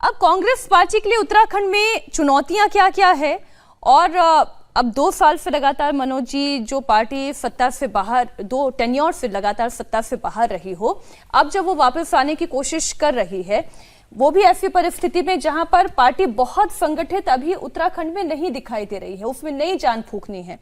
अब कांग्रेस पार्टी के लिए उत्तराखंड में चुनौतियां क्या क्या है, और अब 2 साल से लगातार मनोज जी जो पार्टी सत्ता से बाहर, 2 टेन्योर से लगातार सत्ता से बाहर रही हो, अब जब वो वापस आने की कोशिश कर रही है, वो भी ऐसी परिस्थिति में जहां पर पार्टी बहुत संगठित अभी उत्तराखंड में नहीं दिखाई दे रही है, उसमें नई जान फूंकनी है।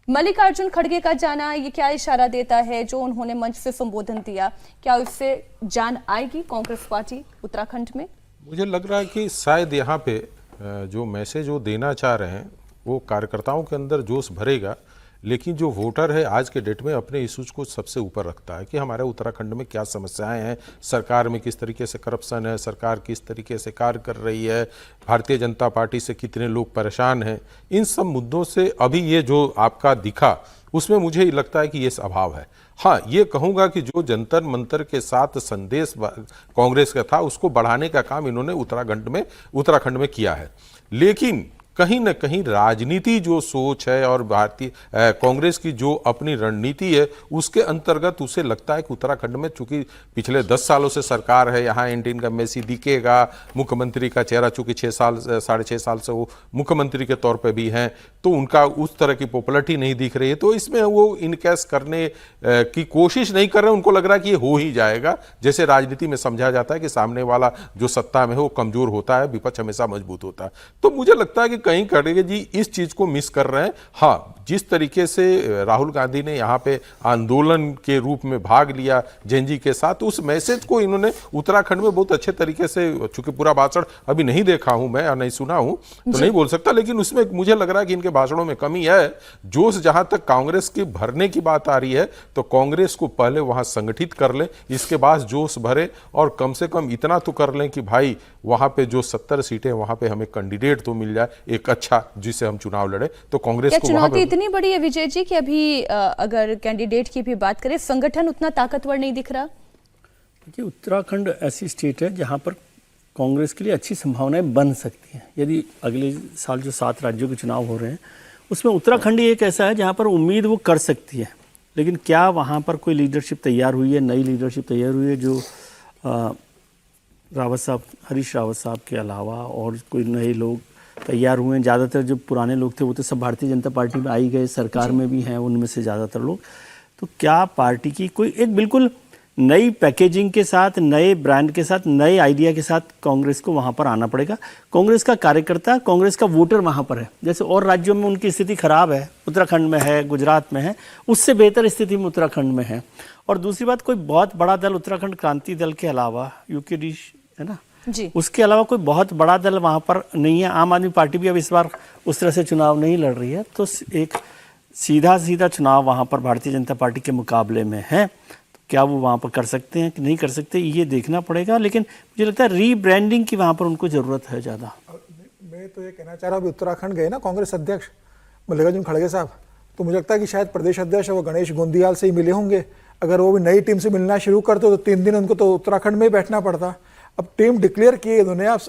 मल्लिकार्जुन खड़गे का जाना ये क्या इशारा देता है? जो उन्होंने मंच से संबोधन दिया, क्या उससे जान आएगी कांग्रेस पार्टी उत्तराखंड में? मुझे लग रहा है कि शायद यहाँ पे जो मैसेज वो देना चाह रहे हैं वो कार्यकर्ताओं के अंदर जोश भरेगा, लेकिन जो वोटर है आज के डेट में अपने इश्यूज को सबसे ऊपर रखता है कि हमारे उत्तराखंड में क्या समस्याएं हैं, सरकार में किस तरीके से करप्शन है, सरकार किस तरीके से कार्य कर रही है, भारतीय जनता पार्टी से कितने लोग परेशान हैं। इन सब मुद्दों से अभी ये जो आपका दिखा उसमें मुझे लगता है कि ये अभाव है। हाँ, ये कहूँगा कि जो जंतर मंतर के साथ संदेश कांग्रेस का था उसको बढ़ाने का काम इन्होंने उत्तराखंड में किया है, लेकिन कहीं न कहीं राजनीति जो सोच है और भारतीय कांग्रेस की जो अपनी रणनीति है उसके अंतर्गत उसे लगता है कि उत्तराखंड में चूंकि पिछले 10 सालों से सरकार है, यहाँ एंटी इनकम्बेंसी दिखेगा, मुख्यमंत्री का चेहरा चूंकि 6.5 साल से वो मुख्यमंत्री के तौर पे भी हैं, तो उनका उस तरह की पॉपुलरिटी नहीं दिख रही है, तो इसमें वो इनकैश करने की कोशिश नहीं कर रहे। उनको लग रहा है कि ये हो ही जाएगा। जैसे राजनीति में समझा जाता है कि सामने वाला जो सत्ता में है वो कमजोर होता है, विपक्ष हमेशा मजबूत होता है। तो मुझे लगता है कि कहीं खड़गे जी इस चीज को मिस कर रहे हैं। हाँ, जिस तरीके से राहुल गांधी ने यहाँ पे आंदोलन के रूप में भाग लिया जेएनजी के साथ, उस मैसेज को इन्होंने उत्तराखंड में बहुत अच्छे तरीके से, चूंकि पूरा भाषण अभी नहीं देखा हूं मैं और नहीं सुना हूं तो नहीं बोल सकता, लेकिन उसमें मुझे लग रहा है कि इनके भाषणों में कमी है। जोश जहां तक कांग्रेस की भरने की बात आ रही है तो कांग्रेस को पहले वहां संगठित कर ले, इसके बाद जोश भरे और कम से कम इतना तो कर लें कि भाई वहां पे जो 70 सीटें वहां पे हमें कैंडिडेट तो मिल जाए एक अच्छा, जिससे हम चुनाव लड़े। तो कांग्रेस को चुनौती इतनी बड़ी है विजय जी कि अभी अगर कैंडिडेट की भी बात करें, संगठन उतना ताकतवर नहीं दिख रहा। देखिए, उत्तराखंड ऐसी स्टेट है जहां पर कांग्रेस के लिए अच्छी संभावनाएं बन सकती हैं। यदि अगले साल जो 7 राज्यों के चुनाव हो रहे हैं उसमें उत्तराखंड ही एक ऐसा है जहां पर उम्मीद वो कर सकती है, लेकिन क्या वहां पर कोई लीडरशिप तैयार हुई है, नई लीडरशिप तैयार हुई है जो रावत साहब, हरीश रावत साहब के अलावा और कोई नए लोग तैयार हुए हैं? ज़्यादातर जो पुराने लोग थे वो तो सब भारतीय जनता पार्टी में आई गए, सरकार में भी हैं उनमें से ज़्यादातर लोग। तो क्या पार्टी की कोई एक बिल्कुल नई पैकेजिंग के साथ, नए ब्रांड के साथ, नए आइडिया के साथ कांग्रेस को वहाँ पर आना पड़ेगा। कांग्रेस का कार्यकर्ता, कांग्रेस का वोटर वहाँ पर है। जैसे और राज्यों में उनकी स्थिति खराब है, उत्तराखंड में है, गुजरात में है, उससे बेहतर स्थिति में उत्तराखंड में है। और दूसरी बात, कोई बहुत बड़ा दल उत्तराखंड क्रांति दल के अलावा, यूकेडी है ना जी, उसके अलावा कोई बहुत बड़ा दल वहाँ पर नहीं है। आम आदमी पार्टी भी अब इस बार उस तरह से चुनाव नहीं लड़ रही है, तो एक सीधा चुनाव वहाँ पर भारतीय जनता पार्टी के मुकाबले में है। तो क्या वो वहाँ पर कर सकते हैं कि नहीं कर सकते, ये देखना पड़ेगा। लेकिन मुझे लगता है रीब्रांडिंग की वहाँ पर उनको ज़रूरत है ज़्यादा। मैं तो ये कहना चाह रहा हूँ, उत्तराखंड गए ना कांग्रेस अध्यक्ष मल्लिकार्जुन खड़गे साहब, तो मुझे लगता है कि शायद प्रदेश अध्यक्ष वो गणेश गोंदियाल से ही मिले होंगे। अगर वो भी नई टीम से मिलना शुरू करते तो 3 दिन उनको तो उत्तराखंड में ही बैठना पड़ता। अब टीम डिक्लेयर किए इन्होंने, आप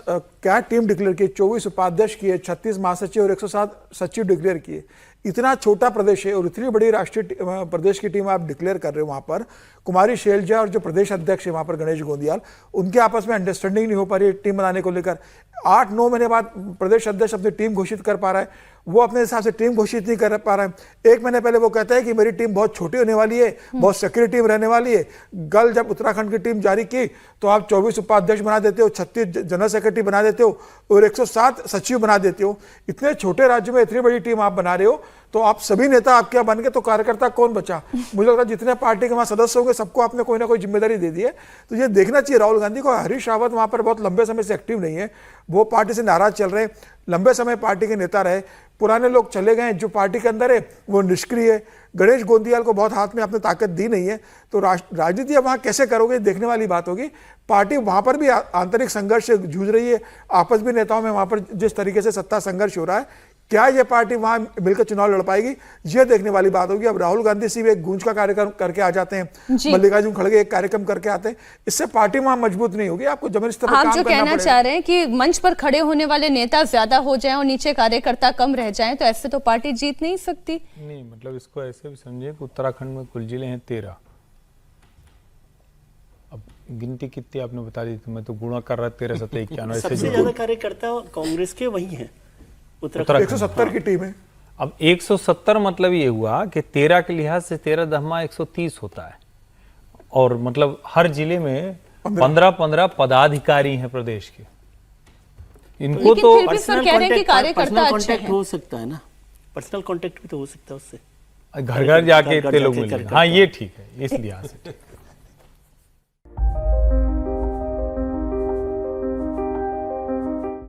क्या टीम डिक्लेयर किए, 24 उपाध्यक्ष किए, 36 महासचिव और 107 सचिव डिक्लेयर किए। इतना छोटा प्रदेश है और इतनी बड़ी राष्ट्रीय प्रदेश की टीम आप डिक्लेयर कर रहे हो। वहाँ पर कुमारी शैलजा और जो प्रदेश अध्यक्ष है वहाँ पर गणेश गोंदियाल, उनके आपस में अंडरस्टैंडिंग नहीं हो पा रही है टीम बनाने को लेकर। 8-9 महीने बाद प्रदेश अध्यक्ष अपनी टीम घोषित कर पा रहा है, वो अपने हिसाब से टीम घोषित नहीं कर पा रहा है। 1 महीने पहले वो कहता है कि मेरी टीम बहुत छोटी होने वाली है, बहुत सक्रिय टीम रहने वाली है। कल जब उत्तराखंड की टीम जारी की तो आप 24 उपाध्यक्ष बना देते हो, 36 जनरल सेक्रेटरी बना देते हो और 107 सचिव बना देते हो। इतने छोटे राज्य में इतनी बड़ी टीम आप बना रहे हो, तो आप सभी नेता आप क्या बन गए, तो कार्यकर्ता कौन बचा? मुझे लगता है जितने पार्टी के वहाँ सदस्य होंगे सबको आपने कोई ना कोई जिम्मेदारी दे दी है। तो ये देखना चाहिए राहुल गांधी को। हरीश रावत वहाँ पर बहुत लंबे समय से एक्टिव नहीं है, वो पार्टी से नाराज चल रहे हैं, लंबे समय पार्टी के नेता रहे, पुराने लोग चले गए, जो पार्टी के अंदर है वो निष्क्रिय है। गणेश गोंदियाल को बहुत हाथ में आपने ताकत दी नहीं है, तो राजनीति अब वहाँ कैसे करोगे देखने वाली बात होगी। पार्टी वहाँ पर भी आंतरिक संघर्ष से जूझ रही है, आपस में नेताओं में वहाँ पर जिस तरीके से सत्ता संघर्ष हो रहा है, क्या ये पार्टी वहां मिलकर चुनाव लड़ पाएगी, ये देखने वाली बात होगी। अब राहुल गांधी सिर्फ एक गूंज का कार्यक्रम करके आ जाते हैं, मल्लिकार्जुन खड़गे एक कार्यक्रम करके आते हैं, इससे पार्टी वहां मजबूत नहीं होगी। आपको जबरदस्ती काम करना पड़ेगा। आप जो कहना चाह रहे हैं कि मंच पर खड़े होने वाले नेता ज्यादा हो जाएं और नीचे कार्यकर्ता कम रह जाएं, तो ऐसे तो पार्टी जीत नहीं सकती। नहीं, मतलब इसको ऐसे भी समझिए कि उत्तराखंड में कुल जिले हैं 13। अब गिनती कितनी आपने बता दी, तो मैं तो गुणा कर रहा 13 7 91 सबसे ज्यादा कार्यकर्ता कांग्रेस के वही हैं उत्तराखंड। 170 की टीम है। अब 170 मतलब ये हुआ कि 13 के लिहाज से 13 दहमा 130 होता है, और मतलब हर जिले में 15 पदाधिकारी हैं प्रदेश के। इनको लेकिन तो फिर भी सर कह रहे हैं कि कार्यकर्ता अच्छे कांटेक्ट हैं। हो सकता है ना, पर्सनल कांटेक्ट भी तो हो सकता है उससे। घर घर जाके इतने लोग जाके मिले। कार्यकर्ता। हाँ ये ठीक है, इस लिहाज से ठीक।